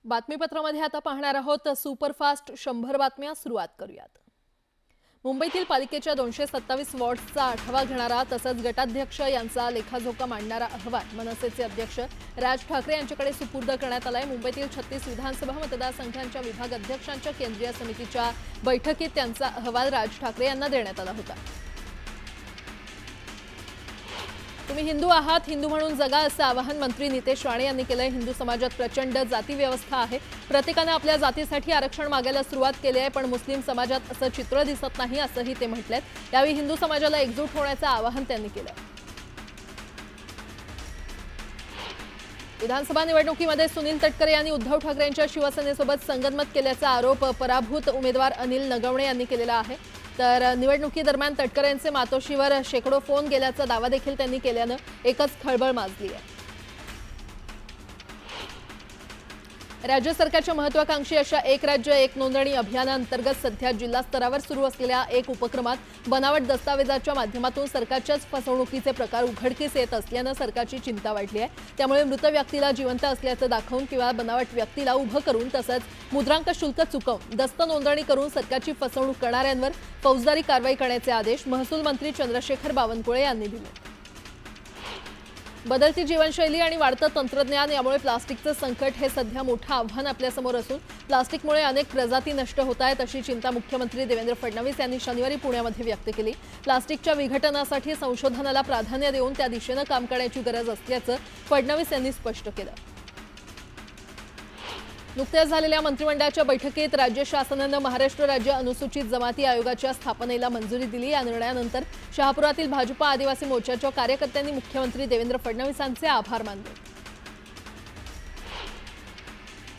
बातमीपत्रामध्ये आता पाहणार आहोत सुपरफास्ट 100 बातम्या सुरुवात करूयात। मुंबईतील पालिकेच्या 227 वॉर्ड्सचा आढावा घेणारा तसंच गटाध्यक्ष यांचा लेखाजोखा मांडणारा अहवाल मनसेचे अध्यक्ष राज ठाकरे यांच्याकडे सुपूर्द करण्यात आलाय। मुंबईतील 36 विधानसभा मतदारसंघांच्या विभाग अध्यक्षांच्या केंद्रीय समितीच्या बैठकीत त्यांचा अहवाल राज ठाकरे यांना देण्यात आला होता। तुम्ही हिंदू आहात, हिंदू म्हणून जगा असं आवाहन मंत्री नितेश राणे यांनी केलंय। हिंदू समाजात प्रचंड जाती व्यवस्था आहे, प्रत्येकाने आपल्या जातीसाठी आरक्षण मागायला सुरुवात केली आहे, पण मुस्लिम समाजात असं चित्र दिसत नाही असंही ते म्हटलेत। यावेळी हिंदू समाजाला एकजूट होण्याचं आवाहन त्यांनी केलं। विधानसभा निवडणुकीमध्ये सुनील तटकरे यांनी उद्धव ठाकरेंच्या शिवसेनेसोबत संगनमत केल्याचा आरोप पराभूत उमेदवार अनिल नगवणे यांनी केलेला आहे। तर निवडणुकीदरम्यान तटकरेंचे मातोश्रीवर शेकडो फोन गेल्याचा दावा देखील त्यांनी केल्यानं एकच खळबळ माजली आहे। राज्य सरकारच्या महत्त्वाकांक्षी अशा एक राज्य एक नोंदणी अभियानाअंतर्गत सध्या जिल्हा स्तरावर सुरू असलेल्या एक उपक्रमात बनावट दस्तावेजाच्या माध्यमातून सरकारच्याच फसवणुकीचे प्रकार उघडकीस येत असल्यानं सरकारची चिंता वाढली आहे। त्यामुळे मृत व्यक्तीला जिवंत असल्याचं दाखवून किंवा बनावट व्यक्तीला उभं करून तसंच मुद्रांक शुल्क चुकवून दस्त नोंदणी करून सरकारची फसवणूक करणाऱ्यांवर फौजदारी कारवाई करण्याचे आदेश महसूल मंत्री चंद्रशेखर बावनकुळे यांनी दिले। बदलती जीवनशैली आणि वाढतं तंत्रज्ञान यामुळे प्लास्टिकचं संकट हे सध्या मोठं आव्हान आपल्यासमोर असून प्लास्टिकमुळे अनेक प्रजाती नष्ट होत आहेत अशी चिंता मुख्यमंत्री देवेंद्र फडणवीस यांनी शनिवारी पुण्यामध्ये व्यक्त केली। प्लास्टिकच्या विघटनासाठी संशोधनाला प्राधान्य देऊन त्या दिशेने काम करण्याची गरज असल्याचं फडणवीस यांनी स्पष्ट केलं। नुकत्याच झालेल्या मंत्रिमंडळाच्या बैठकीत राज्य शासनानं महाराष्ट्र राज्य अनुसूचित जमाती आयोगाच्या स्थापनेला मंजुरी दिली। या निर्णयानंतर शहापुरातील भाजपा आदिवासी मोर्चाच्या कार्यकर्त्यांनी मुख्यमंत्री देवेंद्र फडणवीसांचे आभार मानले।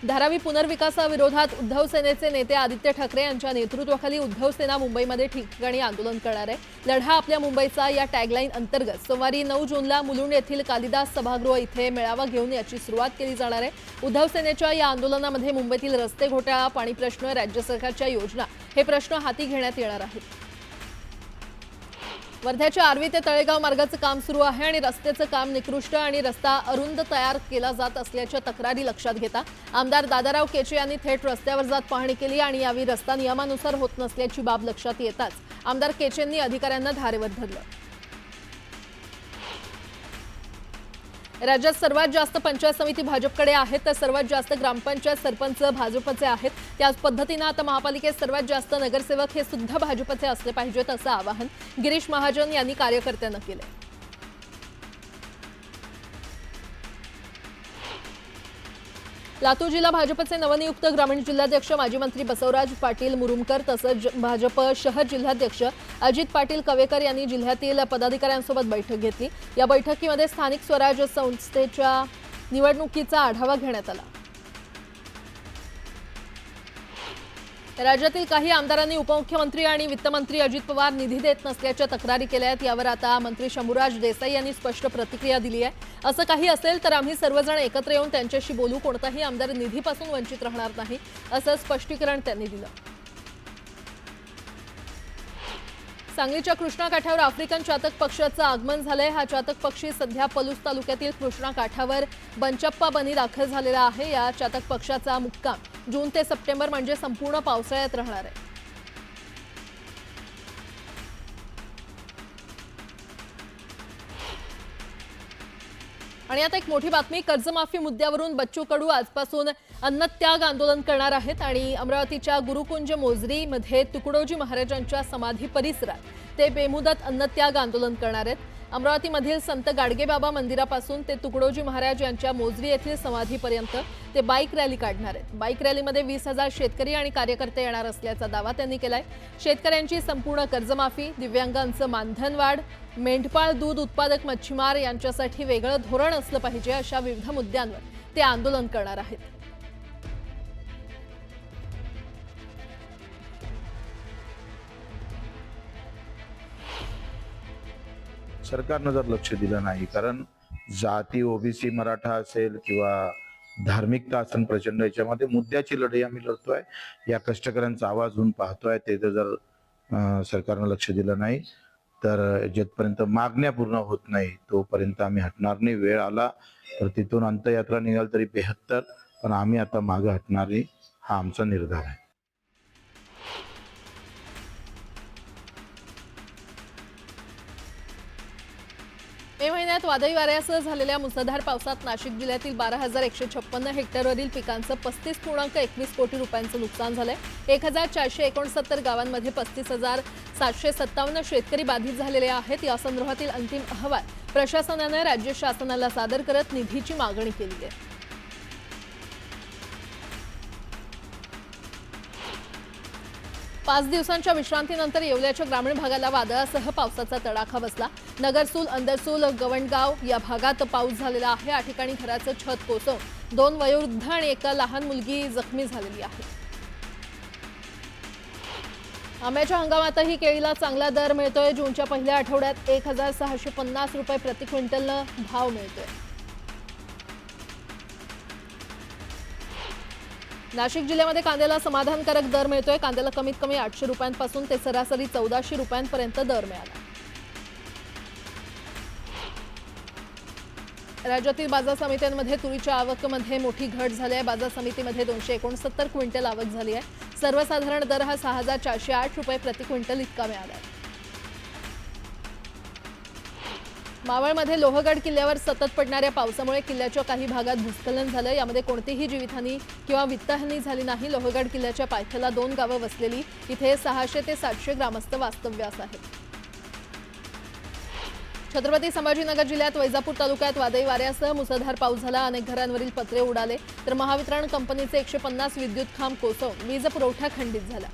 धारावी पुनर्विकासाविरोधात उद्धव सेनेचे नेते आदित्य ठाकरे यांच्या नेतृत्वाखाली उद्धव सेना मुंबईमध्ये ठिकठिकाणी आंदोलन करणार आहे। लढा आपल्या मुंबईचा या टॅगलाईन अंतर्गत सोमवारी 9 जूनला मुलुंड येथील कालिदास सभागृह इथे मेळावा घेऊन याची सुरुवात केली जाणार आहे। उद्धव सेनेच्या या आंदोलनामध्ये मुंबईतील रस्ते घोटाळा, पाणी प्रश्न, राज्य सरकारच्या योजना हे प्रश्न हाती घेण्यात येणार आहेत। वर्ध्याच्या आर्वी ते तळेगाव मार्गाचं काम सुरू आहे आणि रस्त्याचं काम निकृष्ट आणि रस्ता अरुंद तयार केला जात असल्याच्या तक्रारी लक्षात घेता आमदार दादाराव केचे यांनी थेट रस्त्यावर जात पाहणी केली आणि यावेळी रस्ता नियमानुसार होत नसल्याची बाब लक्षात येताच आमदार केचेंनी अधिकाऱ्यांना धारेवर धरलं। राज्यात सर्वात जास्त पंचायत समिती भाजपकडे आहेत तर सर्वात जास्त ग्रामपंचायत सरपंच भाजपचे आहेत। त्याच पद्धतीने आता महापालिकेत सर्वात जास्त नगरसेवक हे सुद्धा भाजपचे असले पाहिजेत असं आवाहन गिरीश महाजन यांनी कार्यकर्त्यांना केले। लातूर जिल्हा भाजपचे नवनियुक्त ग्रामीण जिल्हाध्यक्ष माजी मंत्री बसवराज पाटील मुरुमकर तसंच भाजप शहर जिल्हाध्यक्ष अजित पाटील कवेकर यांनी जिल्ह्यातील पदाधिकाऱ्यांसोबत बैठक घेतली। या बैठकीमध्ये स्थानिक स्वराज्य संस्थेच्या निवडणुकीचा आढावा घेण्यात आला। राज्यातील काही आमदारांनी उपमुख्यमंत्री आणि वित्तमंत्री अजित पवार निधी देत नसल्याच्या तक्रारी केल्या आहेत। यावर आता मंत्री शंभूराज देसाई यांनी स्पष्ट प्रतिक्रिया दिली आहे। असं काही असेल तर आम्ही सर्वजण एकत्र येऊन त्यांच्याशी बोलू, कोणताही आमदार निधीपासून वंचित राहणार नाही असं स्पष्टीकरण त्यांनी दिलं। सांगलीच्या कृष्णा काठावर आफ्रिकन चातक पक्षाचं आगमन झालंय। हा चातक पक्षी सध्या पलूस तालुक्यातील कृष्णा काठावर बनचप्पा बनी दाखल झालेला आहे। या चातक पक्षाचा मुक्काम जून ते सप्टेंबर म्हणजे संपूर्ण पावसाळ्यात राहणार आहे। आणि आता एक मोठी बातमी, कर्जमाफी मुद्द्यावरून बच्चू कडू आजपासून अन्नत्याग आंदोलन करणार आहेत आणि अमरावतीच्या गुरुकुंज मोजरीमध्ये तुकडोजी महाराजांच्या समाधी परिसरात ते बेमुदत अन्नत्याग आंदोलन करणार आहेत। अमरावतीमधील संत गाडगेबाबा मंदिरापासून ते तुकडोजी महाराज यांच्या मोजरी येथील समाधीपर्यंत ते बाईक रॅली काढणार आहेत। बाईक रॅलीमध्ये 20,000 शेतकरी आणि कार्यकर्ते येणार असल्याचा दावा त्यांनी केलाय। शेतकऱ्यांची संपूर्ण कर्जमाफी, दिव्यांगांचं मानधन वाढ, मेंढपाळ, दूध उत्पादक, मच्छीमार यांच्यासाठी वेगळं धोरण असलं पाहिजे अशा विविध मुद्द्यांवर ते आंदोलन करणार आहेत। सरकारनं जर लक्ष दिलं नाही, कारण जाती ओबीसी मराठा असेल किंवा धार्मिकता असेल प्रचंड, याच्यामध्ये मुद्द्याची लढाई आम्ही लढतोय। या कष्टकऱ्यांचा आवाज होऊन पाहतोय। ते जर सरकारनं लक्ष दिलं नाही तर जिथपर्यंत मागण्या पूर्ण होत नाही तोपर्यंत आम्ही हटणार नाही। वेळ आला तर तिथून अंतयात्रा निघाल तरी 72 पण आम्ही आता मागे हटणार नाही, हा आमचा निर्धार आहे. मे महिन्यात वादळी वाऱ्यासह झालेल्या मुसळधार पावसात नाशिक जिल्ह्यातील 12,156 हेक्टरवरील पिकांचं 35.21 कोटी रुपयांचं नुकसान झालंय. 1,469 गावांमध्ये 35,757 शेतकरी बाधित झालेले आहेत. या संदर्भातील अंतिम अहवाल प्रशासनानं राज्य शासनाला सादर करत निधीची मागणी केली आहे. पाच दिवसांच्या विश्रांतीनंतर येवल्याच्या ग्रामीण भागाला वादळासह पावसाचा तडाखा बसला. नगरसूल, अंदरसूल, गवंडगाव या भागात पाऊस झालेला आहे. या ठिकाणी घराचं छत कोसळून 2 वयोवृद्ध आणि एका लहान मुलगी जखमी झालेली आहे. आंब्याच्या हंगामातही केळीला चांगला दर मिळतोय. जूनच्या पहिल्या आठवड्यात 1,650 रुपये प्रति क्विंटलनं भाव मिळतोय. नाशिक जिल्ह्यामध्ये कांद्याला समाधानकारक दर मिळतोय. कांद्याला कमीत कमी 800 रुपयांपासून ते सरासरी 1400 रुपयांपर्यंत दर मिळाला. राज्यातील बाजार समित्यांमध्ये तुरीच्या आवकेमध्ये मोठी घट झाली आहे. बाजार समितीमध्ये 269 क्विंटल आवक झाली आहे. सर्वसाधारण दर हा 6,408 रुपये प्रति क्विंटल इतका मिळाला आहे. मावळमध्ये लोहगड किल्ल्यावर सतत पडणाऱ्या पावसामुळे किल्ल्याच्या काही भागात भूस्खलन झालं. यामध्ये कोणतीही जीवितहानी किंवा वित्तहानी झाली नाही. लोहगड किल्ल्याच्या पायथ्याला 2 गावं वसलेली इथे 600 ते 700 ग्रामस्थ वास्तव्यास आहेत. छत्रपती संभाजीनगर जिल्ह्यात वैजापूर तालुक्यात वादळी वाऱ्यासह मुसळधार पाऊस झाला. अनेक घरांवरील पत्रे उडाले तर महावितरण कंपनीचे 150 विद्युत खांब कोसळून वीज पुरवठा खंडित झाला.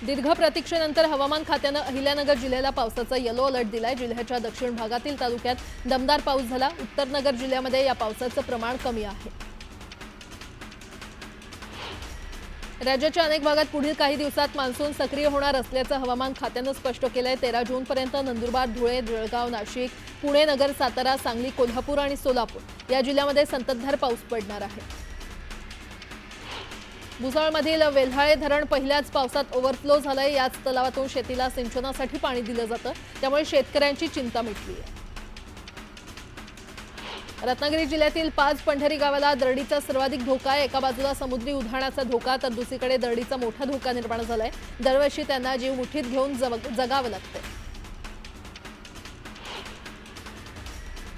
दीर्घ प्रतीक्षेनंतर हवामान खात्यानं अहिल्यानगर जिल्ह्याला पावसाचा येलो अलर्ट दिलाय. जिल्ह्याच्या दक्षिण भागातील तालुक्यात दमदार पाऊस झाला. उत्तर नगर जिल्ह्यामध्ये या पावसाचं प्रमाण कमी आहे. राज्याच्या अनेक भागात पुढील काही दिवसात मान्सून सक्रिय होणार असल्याचं हवामान खात्यानं स्पष्ट केलंय. 13 जूनपर्यंत नंदुरबार, धुळे, जळगाव, नाशिक, पुणे, नगर, सातारा, सांगली, कोल्हापूर आणि सोलापूर या जिल्ह्यामध्ये संततधार पाऊस पडणार आहे. भुसावळमधील वेल्हाळे धरण पहिल्याच पावसात ओव्हरफ्लो झालंय. याच तलावातून शेतीला सिंचनासाठी पाणी दिलं जातं. त्यामुळे शेतकऱ्यांची चिंता मिटली आहे. रत्नागिरी जिल्ह्यातील 5 पंढरी गावाला दरडीचा सर्वाधिक धोका आहे. एका बाजूला समुद्री उधाणाचा धोका तर दुसरीकडे दरडीचा मोठा धोका निर्माण झालाय. दरवर्षी त्यांना जीव मुठीत घेऊन जगावं लागतंय.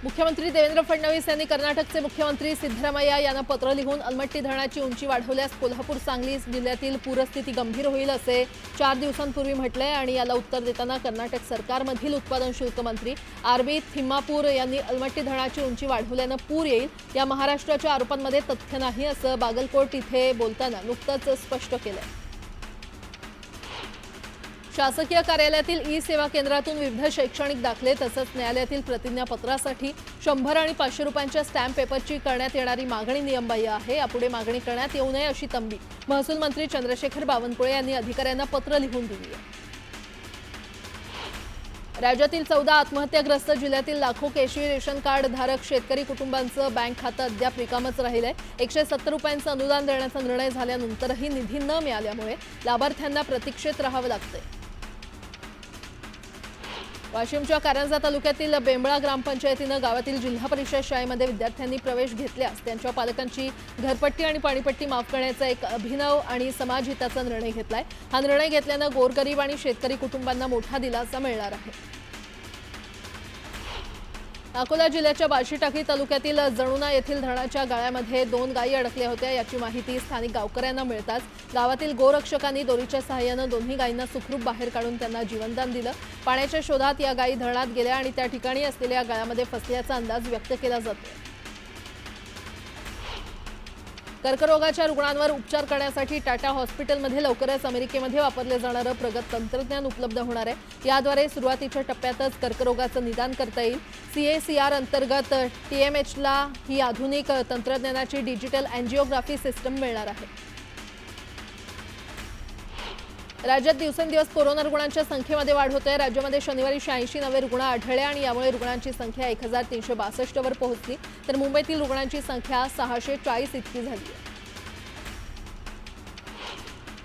मुख्यमंत्री देवेंद्र फडणवीस यांनी कर्नाटकचे मुख्यमंत्री सिद्धरामय्या यांना पत्र लिहून अलमट्टी धरणाची उंची वाढवल्यास कोल्हापूर, सांगली जिल्ह्यातील पूरस्थिती गंभीर होईल असे 4 दिवसांपूर्वी म्हटलंय. आणि याला उत्तर देताना कर्नाटक सरकारमधील उत्पादन शुल्क मंत्री आर.बी. थिम्मापूर यांनी अलमट्टी धरणाची उंची वाढवल्यानं पूर येईल या महाराष्ट्राच्या आरोपांमध्ये तथ्य नाही असं बागलकोट इथे बोलताना नुकतंच स्पष्ट केलंय. शासकीय कार्यालयातील ई-सेवा केंद्रातून विविध शैक्षणिक दाखले तसंच न्यायालयातील प्रतिज्ञापत्रासाठी 100 आणि 500 रुपयांच्या स्टॅम्प पेपरची करण्यात येणारी मागणी नियमबाह्य आहे. यापुढे मागणी करण्यात येऊ नये अशी तंबी महसूल मंत्री चंद्रशेखर बावनकुळे यांनी अधिकाऱ्यांना पत्र लिहून दिली आहे. राज्यातील 14 आत्महत्याग्रस्त जिल्ह्यातील लाखो केशरी रेशन कार्ड धारक शेतकरी कुटुंबांचं बँक खातं अद्याप रिकामच राहिलंय. 170 रुपयांचं अनुदान देण्याचा निर्णय झाल्यानंतरही निधी न मिळाल्यामुळे लाभार्थ्यांना प्रतीक्षेत राहावं लागतंय. वाशिमच्या कारंजा तालुक्यातील बेंबळा ग्रामपंचायतीनं गावातील जिल्हा परिषद शाळेमध्ये विद्यार्थ्यांनी प्रवेश घेतल्यास त्यांच्या पालकांची घरपट्टी आणि पाणीपट्टी माफ करण्याचा एक अभिनव आणि समाजहिताचा निर्णय घेतलाय. हा निर्णय घेतल्यानं गोरगरीब आणि शेतकरी कुटुंबांना मोठा दिलासा मिळणार आहे. अकोला जिल्ह्याच्या बार्शीटाकळी तालुक्यातील जणुना येथील धरणाच्या गाळ्यामध्ये 2 गायी अडकल्या होत्या. याची माहिती स्थानिक गावकऱ्यांना मिळताच गावातील गोरक्षकांनी दोरीच्या सहाय्यानं दोन्ही गायींना सुखरूप बाहेर काढून त्यांना जीवनदान दिलं. पाण्याच्या शोधात या गायी धरणात गेल्या आणि त्या ठिकाणी असलेल्या गाळ्यामध्ये फसल्याचा अंदाज व्यक्त केला जातो. कर्करोगाच्या रुग्णांवर उपचार करण्यासाठी टाटा हॉस्पिटलमध्ये लवकरच अमेरिकेमध्ये वापरले जाणारं प्रगत तंत्रज्ञान उपलब्ध होणार आहे. याद्वारे सुरुवातीच्या टप्प्यातच कर्करोगाचं निदान करता येईल. CACR अंतर्गत TMHला ही आधुनिक तंत्रज्ञानाची डिजिटल अँजिओग्राफी सिस्टम मिळणार आहे. राज्यात दिवसेंदिवस कोरोना रुग्णांच्या संख्येमध्ये वाढ होते. राज्यामध्ये शनिवारी 86 नवे रुग्ण आढळले आणि यामुळे रुग्णांची संख्या 1362 वर पोहोचली तर मुंबईतील रुग्णांची संख्या 640 इतकी झाली आहे.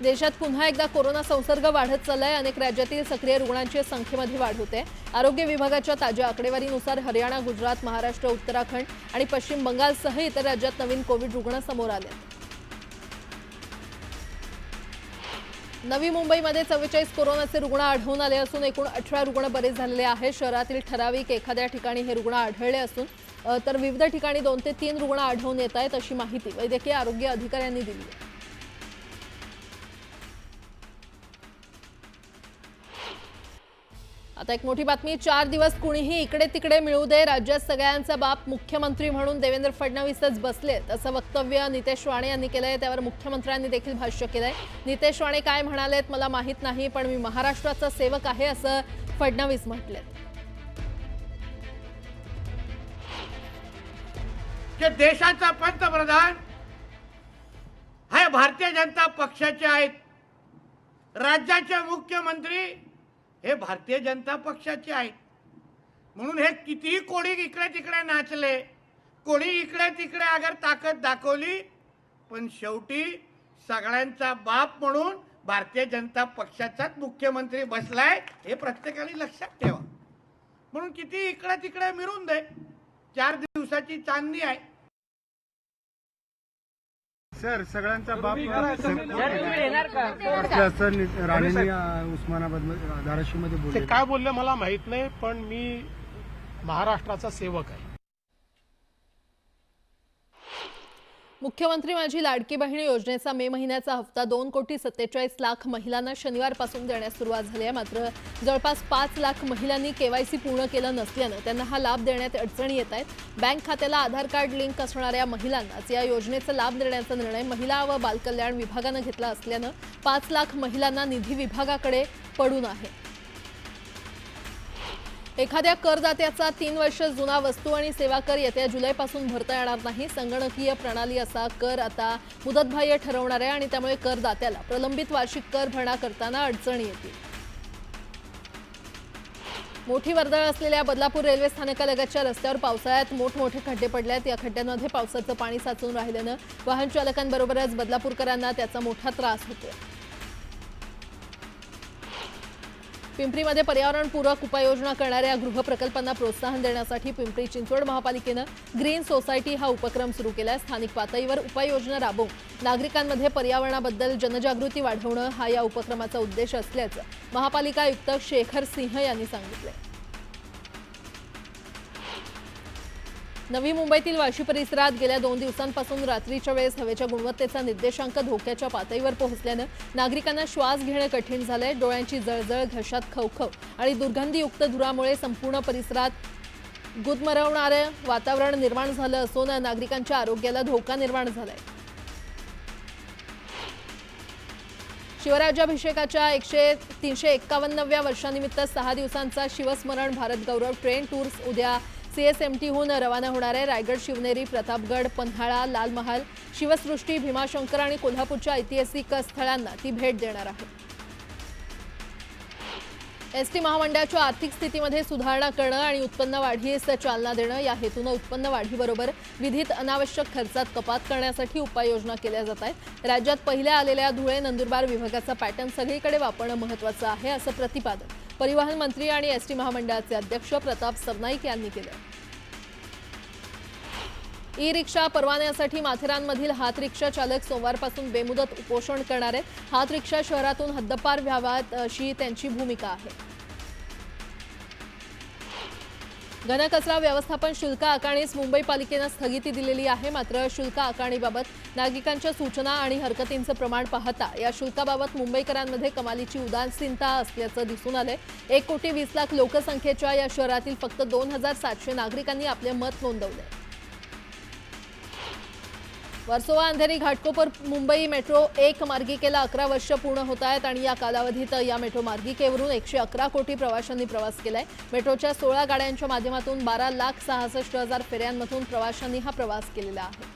देशात पुन्हा एकदा कोरोना संसर्ग वाढत चाललाय। अनेक राज्यातील सक्रिय रुग्णांच्या संख्येमध्ये वाढ होते। आरोग्य विभागाच्या ताज्या आकडेवारीनुसार हरियाणा, गुजरात, महाराष्ट्र, उत्तराखंड आणि पश्चिम बंगालसह इतर राज्यात नवीन कोविड रुग्ण समोर आले। नवी मुंबईमध्ये 44 कोरोनाचे रुग्ण आढळून आले असून एकूण 18 रुग्ण बरे झालेले आहेत। शहरातील ठराविक एखाद्या ठिकाणी हे रुग्ण आढळले असून तर विविध ठिकाणी 2 ते 3 रुग्ण आढळून येत आहेत, अशी माहिती वैद्यकीय आरोग्य अधिकाऱ्यांनी दिली आहे। आता एक मोठी बातमी, 4 दिवस कुणीही इकडे तिकडे मिळू दे, राज्यात सगळ्यांचा बाप मुख्यमंत्री म्हणून देवेंद्र फडणवीसच बसलेत, असं वक्तव्य नितेश राणे यांनी केलंय। त्यावर मुख्यमंत्र्यांनी देखील भाष्य केलंय। नितेश राणे काय म्हणालेत मला माहित नाही, पण मी महाराष्ट्राचा सेवक आहे, असं फडणवीस म्हटलेत। जे देशाचा पंतप्रधान हे भारतीय जनता पक्षाचे आहेत, राज्याचे मुख्यमंत्री हे भारतीय जनता पक्षाचे आहेत। म्हणून हे कितीही कोणी इकडे तिकडे नाचले, कोणी इकडे तिकडे अगर ताकद दाखवली, पण शेवटी सगळ्यांचा बाप म्हणून भारतीय जनता पक्षाचाच मुख्यमंत्री बसलाय, हे प्रत्येकाने लक्षात ठेवा। म्हणून किती इकडे तिकडे मिळून दे, 4 दिवसाची चांदणी आहे। सर, सगळ्यांचा बाप राणेंनी उस्मानाबाद धाराशिवमध्ये बोलले, ते काय बोलले मला माहित नाही, पण मी महाराष्ट्राचा सेवक आहे। मुख्यमंत्री माझी लाडकी बहीण योजनेचा मे महिन्याचा हप्ता 2,47,00,000 महिलांना शनिवारपासून देण्यास सुरुवात झाली आहे। मात्र जवळपास 5 लाख महिलांनी केवायसी पूर्ण केलं नसल्यानं त्यांना हा लाभ देण्यात अडचणी येत आहेत। बँक खात्याला आधार कार्ड लिंक असणाऱ्या महिलांनाच या योजनेचा लाभ देण्याचा निर्णय महिला व बालकल्याण विभागानं घेतला असल्यानं 5 लाख महिलांना निधी विभागाकडे पडून आहे। एखाद्या करदात्याचा 3 वर्ष जुना वस्तू आणि सेवा कर येत्या जुलैपासून भरता येणार नाही। संगणकीय प्रणाली असा कर आता मुदतबाह्य ठरवणार आहे आणि त्यामुळे करदात्याला प्रलंबित वार्षिक कर भरणा करताना अडचणी येतील। मोठी वर्दळ असलेल्या बदलापूर रेल्वे स्थानकालगतच्या रस्त्यावर पावसाळ्यात मोठमोठे खड्डे पडले आहेत। या खड्ड्यांमध्ये पावसाचं पाणी साचून राहिल्यानं वाहन चालकांबरोबरच बदलापूरकरांना त्याचा मोठा त्रास होतोय। पिंपरीमध्ये पर्यावरणपूरक उपाययोजना करणाऱ्या गृहप्रकल्पांना प्रोत्साहन देण्यासाठी पिंपरी चिंचवड महापालिकेनं ग्रीन सोसायटी हा उपक्रम सुरू केला आहे। स्थानिक पातळीवर उपाययोजना राबवून नागरिकांमध्ये पर्यावरणाबद्दल जनजागृती वाढवणं हा या उपक्रमाचा उद्देश असल्याचं महापालिका आयुक्त शेखर सिंह यांनी सांगितलं। नवी मुंबईतील वाशी परिसरात गेल्या 2 दिवसांपासून रात्रीच्या वेळेस हवेच्या गुणवत्तेचा निर्देशांक धोक्याच्या पातळीवर पोहोचल्यानं नागरिकांना श्वास घेणं कठीण झालंय। डोळ्यांची जळजळ, घशात खवखव आणि दुर्गंधीयुक्त धुरामुळे संपूर्ण परिसरात गुदमरवणारं वातावरण निर्माण झालं असून नागरिकांच्या आरोग्याला धोका निर्माण झालाय। शिवराज्याभिषेकाच्या 351व्या वर्षानिमित्त 6 दिवसांचा शिवस्मरण भारत गौरव ट्रेन टूर्स उद्या CSMTहून रवाना होणार आहे। रायगड, शिवनेरी, प्रतापगड, पन्हाळा, लाल महाल, शिवसृष्टी, भीमाशंकर आणि कोल्हापूरच्या ऐतिहासिक स्थळांना ती भेट देणार आहे। एसटी महामंडळाच्या आर्थिक स्थितीमध्ये सुधारणा करणं आणि उत्पन्न वाढीस चालना देणं या हेतूनं उत्पन्न वाढीबरोबर विधित अनावश्यक खर्चात कपात करण्यासाठी उपाययोजना केल्या जात आहेत। राज्यात पहिल्या आलेल्या धुळे, नंदुरबार विभागाचा पॅटर्न सगळीकडे वापरणं महत्त्वाचं आहे, असं प्रतिपादन परिवहन मंत्री आणि एसटी महामंडळाचे अध्यक्ष प्रताप सरनाईक यांनी केलं। ई रिक्षा परवान्यासाठी माथेरानमधील हात रिक्षा चालक सोमवारपासून बेमुदत उपोषण करणार आहेत। हात रिक्षा शहरातून हद्दपार व्हाव्यात अशी त्यांची भूमिका आहे। घनकचरा व्यवस्थापन शुल्क आकारणीस मुंबई पालिकेनं स्थगिती दिलेली आहे। मात्र शुल्क आकारणीबाबत नागरिकांच्या सूचना आणि हरकतींचं प्रमाण पाहता या शुल्काबाबत मुंबईकरांमध्ये कमालीची उदासीनता असल्याचं दिसून आलंय। 1,20,00,000 लोकसंख्येच्या या शहरातील फक्त 2,700 नागरिकांनी आपले मत नोंदवले। वर्सोवा, अंधेरी, घाटकोपर मुंबई मेट्रो 1 मार्गिकेला 11 वर्ष पूर्ण होत आहेत आणि या कालावधीत या मेट्रो मार्गिकेवरून 111 कोटी प्रवाशांनी प्रवास केलाय। मेट्रोच्या 16 गाड्यांच्या माध्यमातून 12,66,000 फेऱ्यांमधून प्रवाशांनी हा प्रवास केलेला आहे।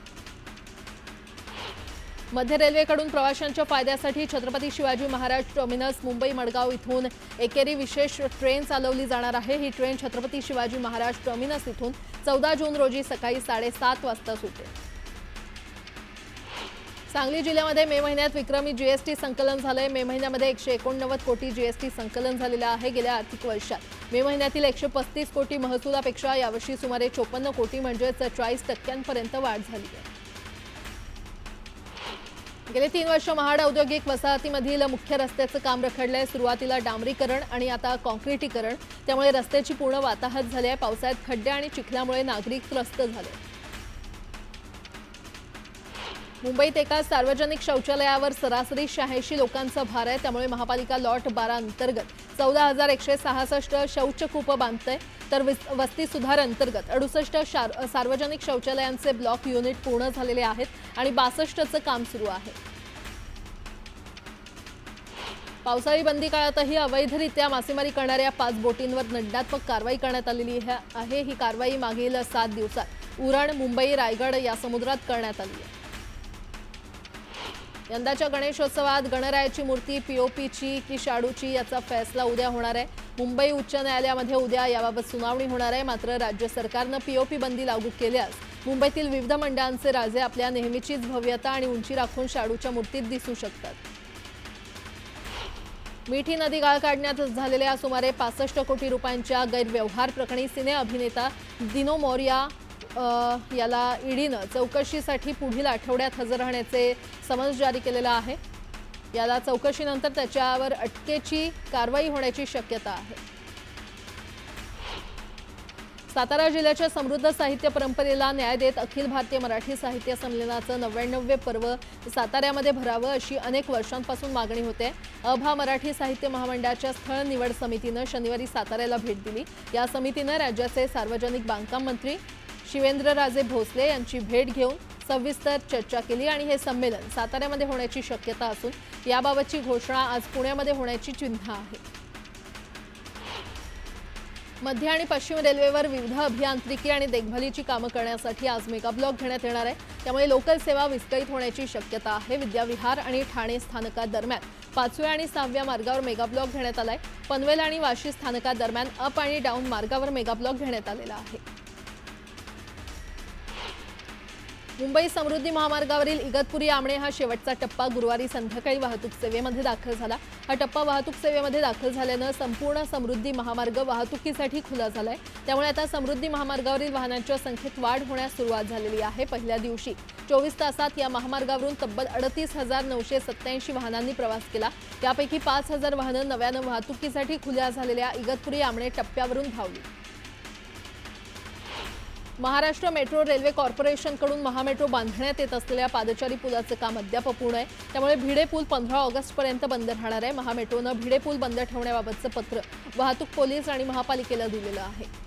मध्य रेल्वेकडून प्रवाशांच्या फायद्यासाठी छत्रपती शिवाजी महाराज टर्मिनस मुंबई मडगाव इथून एकेरी विशेष ट्रेन चालवली जाणार आहे। ही ट्रेन छत्रपती शिवाजी महाराज टर्मिनस इथून 14 जून रोजी सकाळी 7:30 वाजता सुटेल। सांगली जिल्ह्यामध्ये मे महिन्यात विक्रमी जीएसटी संकलन झालंय। मे महिन्यामध्ये 189 कोटी जीएसटी संकलन झालेलं आहे। गेल्या आर्थिक वर्षात मे महिन्यातील 135 कोटी महसुलापेक्षा यावर्षी सुमारे 54 कोटी म्हणजेच 40% वाढ झाली आहे। गेले 3 वर्ष महाड औद्योगिक वसाहतीमधील मुख्य रस्त्याचं काम रखडलंय। सुरुवातीला डांबरीकरण आणि आता कॉन्क्रिटीकरण, त्यामुळे रस्त्याची पूर्ण वाताहत झाली आहे। पावसाळ्यात खड्डे आणि चिखल्यामुळे नागरिक त्रस्त झाले। मुंबईत एका सार्वजनिक शौचालयावर सरासरी 86 लोकांचा भार आहे। त्यामुळे महापालिका लॉट 12 अंतर्गत 14,166 शौचकूप बांधते, तर वस्ती सुधार अंतर्गत 68 सार्वजनिक शौचालयांचे ब्लॉक युनिट पूर्ण झालेले आहेत आणि 62चं काम सुरू आहे। पावसाळी बंदी काळातही अवैधरित्या मासेमारी करणाऱ्या 5 बोटींवर दंडात्मक कारवाई करण्यात आलेली आहे। ही कारवाई मागील 7 दिवसात उरण, मुंबई, रायगड या समुद्रात करण्यात आली आहे। यंदाच्या गणेशोत्सवात गणरायाची मूर्ती पीओपीची की शाडूची याचा फैसला उद्या होणार आहे। मुंबई उच्च न्यायालयामध्ये उद्या याबाबत सुनावणी होणार आहे। मात्र राज्य सरकारनं पीओपी बंदी लागू केल्यास मुंबईतील विविध मंडळांचे राजे आपल्या नेहमीचीच भव्यता आणि उंची राखून शाडूच्या मूर्तीत दिसू शकतात। मिठी नदी गाळ काढण्यात झालेल्या सुमारे 65 कोटी रुपयांच्या गैरव्यवहार प्रकरणी सिने अभिनेता दिनो मोरिया याला ईडीनं चौकशीसाठी पुढील आठवड्यात हजर राहण्याचे समन्स जारी केलेलं आहे। याला चौकशीनंतर त्याच्यावर अटकेची कारवाई होण्याची शक्यता आहे। सातारा जिल्ह्याच्या समृद्ध साहित्य परंपरेला न्याय देत अखिल भारतीय मराठी साहित्य संमेलनाचं 99वे पर्व साताऱ्यामध्ये भरावं अशी अनेक वर्षांपासून मागणी होते। अभा मराठी साहित्य महामंडळाच्या स्थळ निवड समितीनं शनिवारी साताऱ्याला भेट दिली। या समितीनं राज्याचे सार्वजनिक बांधकाम मंत्री शिवेंद्रराजे भोसले यांची भेट घेऊन सविस्तर चर्चा केली आणि हे संमेलन साताऱ्यामध्ये होण्याची शक्यता असून याबाबतची घोषणा आज पुण्यामध्ये होण्याची चिन्ह आहे। मध्य आणि पश्चिम रेल्वेवर विविध अभियांत्रिकी आणि देखभालीची कामं करण्यासाठी आज मेगा ब्लॉक घेण्यात येणार आहे। त्यामुळे लोकल सेवा विस्कळीत होण्याची शक्यता आहे। विद्याविहार आणि ठाणे स्थानकादरम्यान 5व्या आणि 6व्या मार्गावर मेगा ब्लॉक घेण्यात आलाय। पनवेल आणि वाशी स्थानकादरम्यान अप आणि डाऊन मार्गावर मेगा ब्लॉक घेण्यात आलेला आहे। मुंबई समृद्धी महामार्गावरील इगतपुरी आमणे हा शेवटचा टप्पा गुरुवारी संध्याकाळी वाहतूक सेवेमध्ये दाखल झाला। हा टप्पा वाहतूक सेवेमध्ये दाखल झाल्यानं संपूर्ण समृद्धी महामार्ग वाहतुकीसाठी खुला झालाय। त्यामुळे आता समृद्धी महामार्गावरील वाहनांच्या संख्येत वाढ होण्यास सुरुवात झालेली आहे। पहिल्या दिवशी 24 तासात या महामार्गावरून तब्बल 38,987 वाहनांनी प्रवास केला। यापैकी 5,000 वाहनं नव्यानं वाहतुकीसाठी खुल्या झालेल्या इगतपुरी आमणे टप्प्यावरून धावली। महाराष्ट्र मेट्रो रेल्वे कॉर्पोरेशनकडून महामेट्रो बांधण्यात येत असलेल्या पादचारी पुलाचं काम अद्याप अपूर्ण आहे। त्यामुळे भिडे पूल 15 ऑगस्टपर्यंत बंद राहणार आहे। महामेट्रोनं भिडे पूल बंद ठेवण्याबाबतचं पत्र वाहतूक पोलीस आणि महापालिकेला दिलेलं आहे।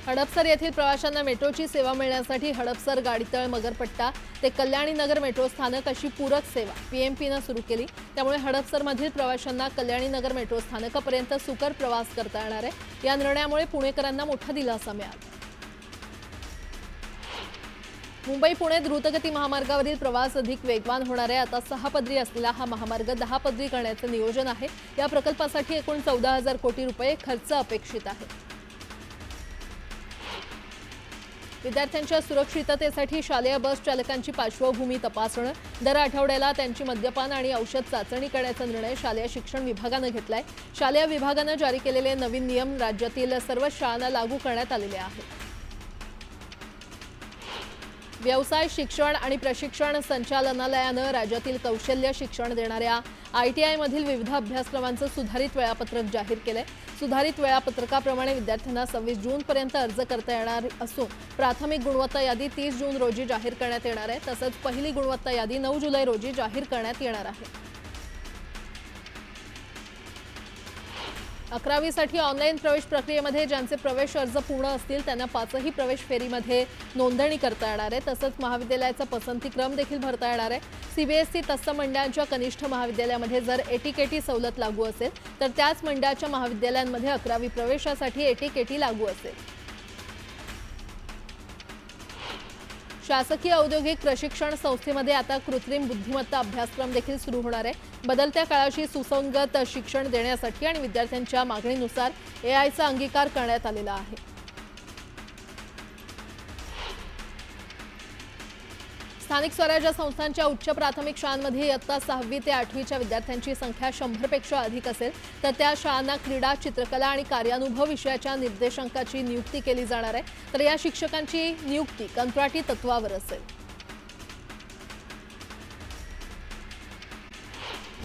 हडपसर येथील प्रवाशांना मेट्रोची सेवा मिळण्यासाठी हडपसर, गाडीतळ, मगरपट्टा ते कल्याणी नगर मेट्रो स्थानक अशी पूरक सेवा पीएमपीनं सुरू केली। त्यामुळे हडपसरमधील प्रवाशांना कल्याणी नगर मेट्रो स्थानकापर्यंत सुकर प्रवास करता येणार आहे। या निर्णयामुळे पुणेकरांना मोठा दिलासा मिळाला। मुंबई पुणे द्रुतगती महामार्गावरील प्रवास अधिक वेगवान होणार आहे। आता 6 पदरी असलेला हा महामार्ग 10 पदरी करण्याचं नियोजन आहे। या प्रकल्पासाठी एकूण 14,000 कोटी रुपये खर्च अपेक्षित आहे। विद्यार्थ्यांच्या सुरक्षिततेसाठी शालेय बस चालकांची पार्श्वभूमी तपासणं, दर आठवड्याला त्यांची मद्यपान आणि औषध चाचणी करण्याचा निर्णय शालेय शिक्षण विभागानं घेतलाय। शालेय विभागानं जारी केलेले नवीन नियम राज्यातील सर्व शाळांना लागू करण्यात आलेले आहेत। व्यवसाय शिक्षण आणि प्रशिक्षण संचालनालयानं राज्यातील कौशल्य शिक्षण देणाऱ्या ITI मधील विविध अभ्यासक्रमांचं सुधारित वेळापत्रक जाहीर केलंय। सुधारित वेळापत्रकाप्रमाणे विद्यार्थ्यांना 26 जूनपर्यंत अर्ज करता येणार असून प्राथमिक गुणवत्ता यादी 30 जून रोजी जाहीर करण्यात येणार आहे। तसंच पहिली गुणवत्ता यादी 9 जुलै रोजी जाहीर करण्यात येणार आहे। 11वीसाठी ऑनलाईन प्रवेश प्रक्रियेमध्ये ज्यांचे प्रवेश अर्ज पूर्ण असतील त्यांना 5ही प्रवेश फेरीमध्ये नोंदणी करता येणार आहे। तसंच महाविद्यालयाचा पसंतीक्रम देखील भरता येणार आहे। CBSE तत्सम मंडळांच्या कनिष्ठ महाविद्यालयामध्ये जर ATKT सवलत लागू असेल तर त्याच मंडळाच्या महाविद्यालयांमध्ये 11वी प्रवेशासाठी ATKT लागू असेल। शासकीय औद्योगिक प्रशिक्षण संस्थेमध्ये आता कृत्रिम बुद्धिमत्ता अभ्यासक्रम देखील सुरू होणार आहे। बदलत्या काळाशी सुसंगत शिक्षण देण्यासाठी आणि विद्यार्थ्यांच्या मागणीनुसार AIचा अंगीकार करण्यात आलेला आहे। स्थानिक स्वराज्य संस्थांच्या उच्च प्राथमिक शाळांमध्ये इयत्ता 6वी ते 8वीच्या विद्यार्थ्यांची संख्या 100पेक्षा अधिक असेल तर त्या शाळांना क्रीडा, चित्रकला आणि कार्यानुभव विषयाच्या निर्देशांकाची नियुक्ती केली जाणार आहे. तर या शिक्षकांची नियुक्ती कंत्राटी तत्वावर असेल.